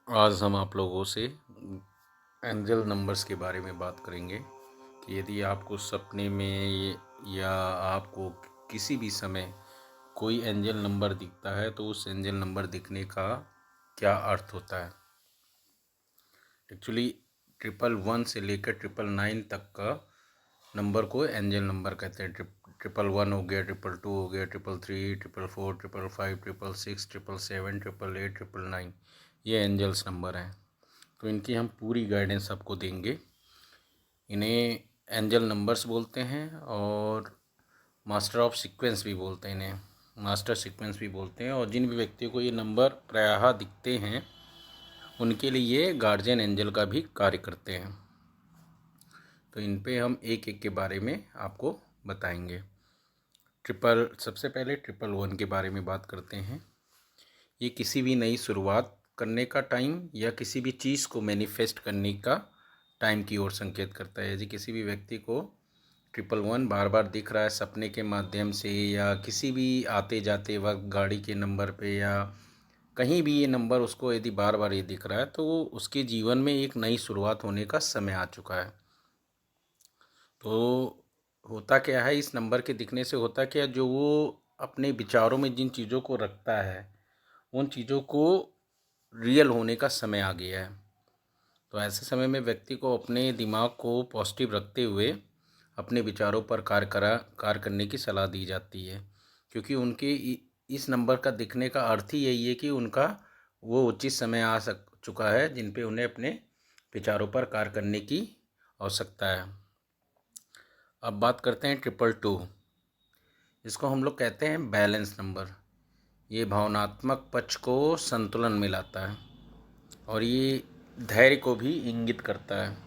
आज हम आप लोगों से एंजल नंबर्स के बारे में बात करेंगे कि यदि आपको सपने में या आपको किसी भी समय कोई एंजल नंबर दिखता है तो उस एंजल नंबर दिखने का क्या अर्थ होता है। एक्चुअली 111 से लेकर 999 तक का नंबर को एंजल नंबर कहते हैं। 111 हो गया, 222 हो गया, 333, 444, 555, 666, 777, 888, 999, ये एंजल्स नंबर हैं। तो इनकी हम पूरी गाइडेंस आपको देंगे। इन्हें एंजल नंबर्स बोलते हैं और मास्टर ऑफ सीक्वेंस भी बोलते हैं, इन्हें मास्टर सीक्वेंस भी बोलते हैं। और जिन भी व्यक्तियों को ये नंबर प्रायः दिखते हैं उनके लिए ये गार्जियन एंजल का भी कार्य करते हैं। तो इन पे हम एक एक के बारे में आपको बताएंगे। सबसे पहले 111 के बारे में बात करते हैं। ये किसी भी नई शुरुआत करने का टाइम या किसी भी चीज़ को मैनिफेस्ट करने का टाइम की ओर संकेत करता है। यदि किसी भी व्यक्ति को 111 बार बार दिख रहा है सपने के माध्यम से या किसी भी आते जाते वक्त गाड़ी के नंबर पे या कहीं भी ये नंबर उसको यदि बार बार ये दिख रहा है तो उसके जीवन में एक नई शुरुआत होने का समय आ चुका है। तो होता क्या है, इस नंबर के दिखने से होता क्या, जो वो अपने विचारों में जिन चीज़ों को रखता है उन चीज़ों को रियल होने का समय आ गया है। तो ऐसे समय में व्यक्ति को अपने दिमाग को पॉजिटिव रखते हुए अपने विचारों पर कार्य करने की सलाह दी जाती है, क्योंकि उनके इस नंबर का दिखने का अर्थ ही यही है कि उनका वो उचित समय आ चुका है जिन पे उन्हें अपने विचारों पर कार्य करने की आवश्यकता है। अब बात करते हैं 222। इसको हम लोग कहते हैं बैलेंस नंबर। ये भावनात्मक पक्ष को संतुलन में लाता है और ये धैर्य को भी इंगित करता है।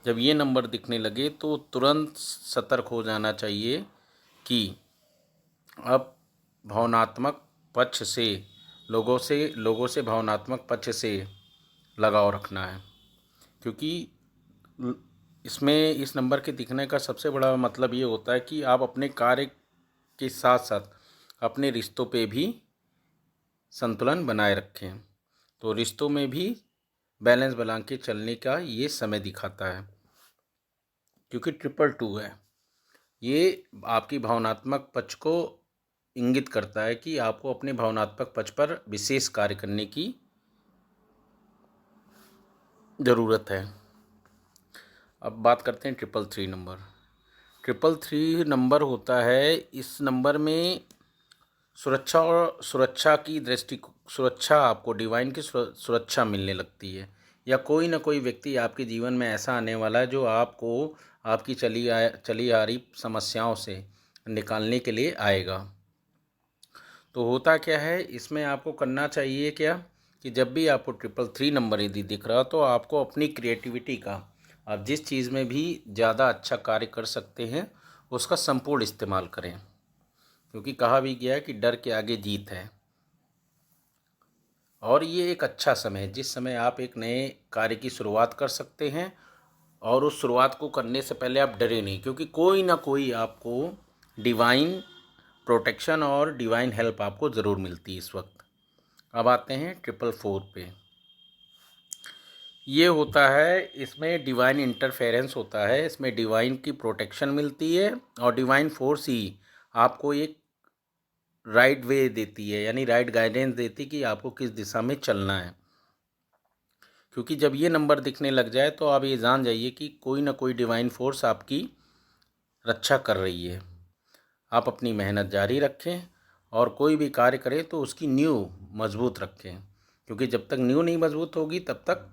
जब ये नंबर दिखने लगे तो तुरंत सतर्क हो जाना चाहिए कि अब भावनात्मक पक्ष से लोगों से भावनात्मक पक्ष से लगाव रखना है, क्योंकि इसमें इस नंबर के दिखने का सबसे बड़ा मतलब ये होता है कि आप अपने कार्य के साथ साथ अपने रिश्तों पे भी संतुलन बनाए रखें। तो रिश्तों में भी बैलेंस बना के चलने का ये समय दिखाता है, क्योंकि 222 है। ये आपकी भावनात्मक पक्ष को इंगित करता है कि आपको अपने भावनात्मक पक्ष पर विशेष कार्य करने की ज़रूरत है। अब बात करते हैं 333 नंबर। 333 नंबर होता है, इस नंबर में सुरक्षा आपको डिवाइन की सुरक्षा मिलने लगती है, या कोई ना कोई व्यक्ति आपके जीवन में ऐसा आने वाला है जो आपको आपकी चली आ रही समस्याओं से निकालने के लिए आएगा। तो होता क्या है, इसमें आपको करना चाहिए क्या कि जब भी आपको 333 नंबर यदि दिख रहा तो आपको अपनी क्रिएटिविटी का, आप जिस चीज़ में भी ज़्यादा अच्छा कार्य कर सकते हैं उसका संपूर्ण इस्तेमाल करें, क्योंकि कहा भी गया है कि डर के आगे जीत है। और ये एक अच्छा समय है जिस समय आप एक नए कार्य की शुरुआत कर सकते हैं, और उस शुरुआत को करने से पहले आप डरे नहीं, क्योंकि कोई ना कोई आपको डिवाइन प्रोटेक्शन और डिवाइन हेल्प आपको ज़रूर मिलती है इस वक्त। अब आते हैं 444 पे। ये होता है, इसमें डिवाइन इंटरफेरेंस होता है, इसमें डिवाइन की प्रोटेक्शन मिलती है और डिवाइन फोर्स ही आपको एक राइट वे देती है, यानी राइट गाइडेंस देती है कि आपको किस दिशा में चलना है। क्योंकि जब ये नंबर दिखने लग जाए तो आप ये जान जाइए कि कोई ना कोई डिवाइन फोर्स आपकी रक्षा कर रही है। आप अपनी मेहनत जारी रखें और कोई भी कार्य करें तो उसकी नींव मजबूत रखें, क्योंकि जब तक नींव नहीं मजबूत होगी तब तक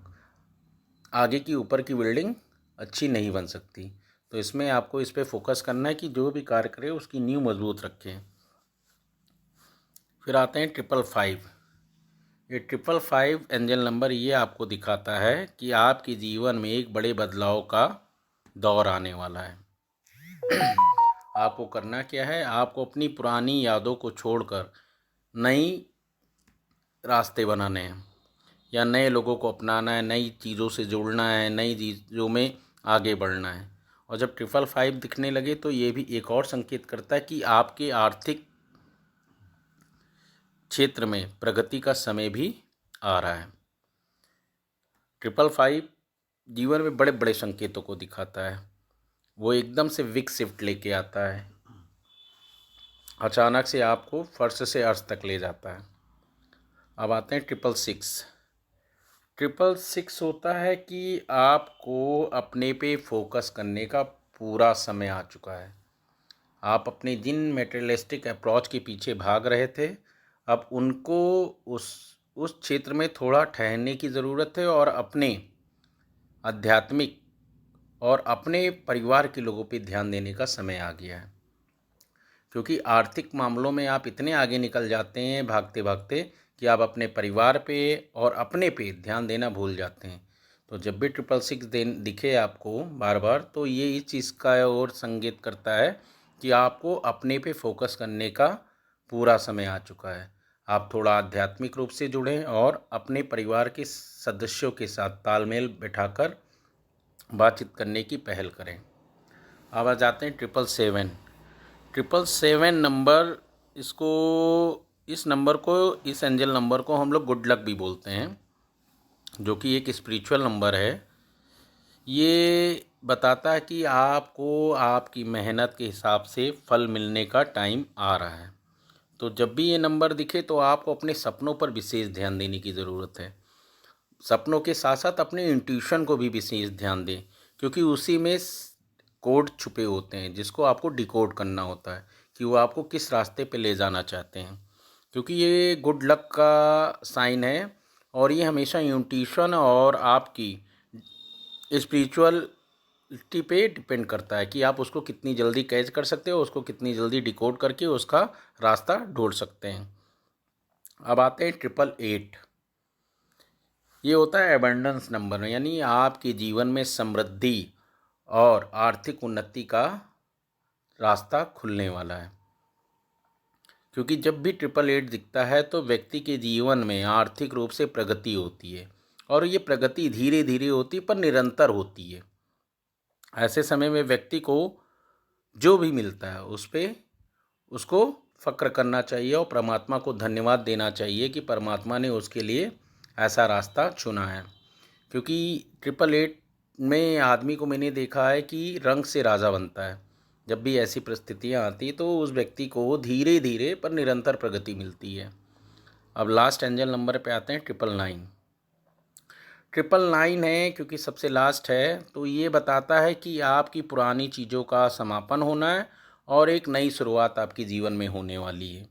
आगे की ऊपर की बिल्डिंग अच्छी नहीं बन सकती। तो इसमें आपको इस पर फोकस करना है कि जो भी कार्य करें उसकी नींव मजबूत रखें। फिर आते हैं 555। ये 555 एंजल नंबर ये आपको दिखाता है कि आपके जीवन में एक बड़े बदलाव का दौर आने वाला है। आपको करना क्या है, आपको अपनी पुरानी यादों को छोड़कर नई रास्ते बनाने हैं, या नए लोगों को अपनाना है, नई चीज़ों से जुड़ना है, नई चीज़ों में आगे बढ़ना है। और जब 555 दिखने लगे तो ये भी एक और संकेत करता है कि आपके आर्थिक क्षेत्र में प्रगति का समय भी आ रहा है। 555 जीवन में बड़े बड़े संकेतों को दिखाता है। वो एकदम से विक शिफ्ट लेके आता है, अचानक से आपको फर्श से अर्श तक ले जाता है। अब आते हैं 666। 666 होता है कि आपको अपने पे फोकस करने का पूरा समय आ चुका है। आप अपने जिन मेटेरियलिस्टिक अप्रोच के पीछे भाग रहे थे, अब उनको उस क्षेत्र में थोड़ा ठहरने की ज़रूरत है और अपने आध्यात्मिक और अपने परिवार के लोगों पे ध्यान देने का समय आ गया है। क्योंकि आर्थिक मामलों में आप इतने आगे निकल जाते हैं भागते भागते कि आप अपने परिवार पे और अपने पे ध्यान देना भूल जाते हैं। तो जब भी 666 दिखे आपको बार बार, तो ये इस चीज़ का और संकेत करता है कि आपको अपने पे फोकस करने का पूरा समय आ चुका है। आप थोड़ा आध्यात्मिक रूप से जुड़ें और अपने परिवार के सदस्यों के साथ तालमेल बैठाकर बातचीत करने की पहल करें। अब आ जाते हैं 777। 777 नंबर, इस नंबर को, इस एंजल नंबर को हम लोग गुड लक भी बोलते हैं, जो कि एक स्पिरिचुअल नंबर है। ये बताता है कि आपको आपकी मेहनत के हिसाब से फल मिलने का टाइम आ रहा है। तो जब भी ये नंबर दिखे तो आपको अपने सपनों पर विशेष ध्यान देने की ज़रूरत है। सपनों के साथ साथ अपने इंट्यूशन को भी विशेष ध्यान दें, क्योंकि उसी में कोड छुपे होते हैं जिसको आपको डिकोड करना होता है कि वो आपको किस रास्ते पे ले जाना चाहते हैं। क्योंकि ये गुड लक का साइन है और ये हमेशा इंट्यूशन और आपकी स्पिरिचुअलिटी पे डिपेंड करता है कि आप उसको कितनी जल्दी कैच कर सकते हो, उसको कितनी जल्दी डिकोड करके उसका रास्ता ढूंढ सकते हैं। अब आते हैं 888। ये होता है एबंडेंस नंबर, यानी आपके जीवन में समृद्धि और आर्थिक उन्नति का रास्ता खुलने वाला है। क्योंकि जब भी 888 दिखता है तो व्यक्ति के जीवन में आर्थिक रूप से प्रगति होती है, और ये प्रगति धीरे धीरे होती है पर निरंतर होती है। ऐसे समय में व्यक्ति को जो भी मिलता है उसको फ़क्र करना चाहिए और परमात्मा को धन्यवाद देना चाहिए कि परमात्मा ने उसके लिए ऐसा रास्ता चुना है। क्योंकि 888 में आदमी को मैंने देखा है कि रंग से राजा बनता है। जब भी ऐसी परिस्थितियाँ आती तो उस व्यक्ति को धीरे धीरे पर निरंतर प्रगति मिलती है। अब लास्ट एंजल नंबर पे आते हैं 999। 999 है क्योंकि सबसे लास्ट है, तो ये बताता है कि आपकी पुरानी चीज़ों का समापन होना है और एक नई शुरुआत आपके जीवन में होने वाली है।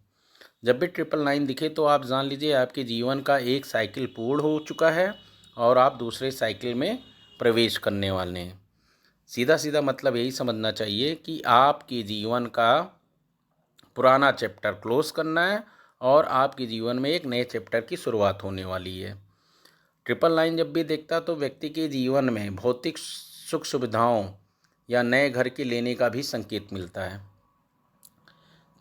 जब भी 999 दिखे तो आप जान लीजिए आपके जीवन का एक साइकिल पूर्ण हो चुका है और आप दूसरे साइकिल में प्रवेश करने वाले हैं। सीधा सीधा मतलब यही समझना चाहिए कि आपके जीवन का पुराना चैप्टर क्लोज करना है और आपके जीवन में एक नए चैप्टर की शुरुआत होने वाली है। 999 जब भी देखता तो व्यक्ति के जीवन में भौतिक सुख सुविधाओं या नए घर के लेने का भी संकेत मिलता है।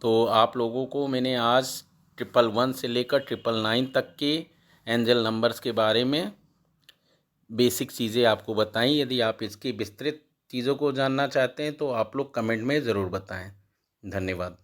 तो आप लोगों को मैंने आज 111 से लेकर 999 तक के एंजल नंबर्स के बारे में बेसिक चीज़ें आपको बताई। यदि आप इसकी विस्तृत चीज़ों को जानना चाहते हैं तो आप लोग कमेंट में ज़रूर बताएं। धन्यवाद।